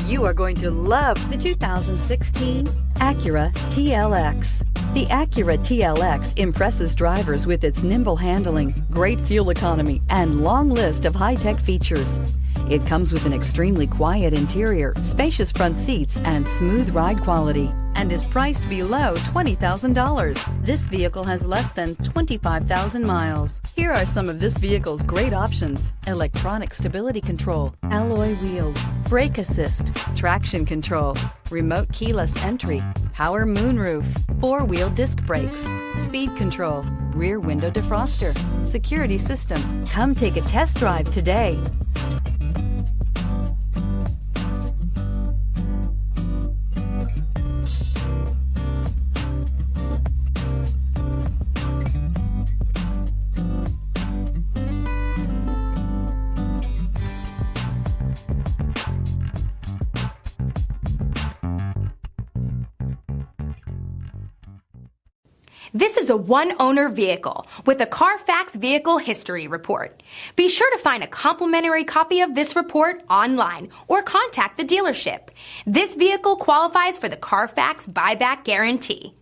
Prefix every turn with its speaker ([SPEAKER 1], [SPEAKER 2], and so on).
[SPEAKER 1] You are going to love the 2016 Acura TLX. The Acura TLX impresses drivers with its nimble handling, great fuel economy, and long list of high-tech features. It comes with an extremely quiet interior, spacious front seats, and smooth ride quality, and is priced below $20,000. This vehicle has less than 25,000 miles. Here are some of this vehicle's great options: electronic stability control, alloy wheels, brake assist, traction control, remote keyless entry, power moonroof, four-wheel disc brakes, speed control, rear window defroster, security system. Come take a test drive today.
[SPEAKER 2] This is a one-owner vehicle with a Carfax Vehicle History Report. Be sure to find a complimentary copy of this report online or contact the dealership. This vehicle qualifies for the Carfax Buyback Guarantee.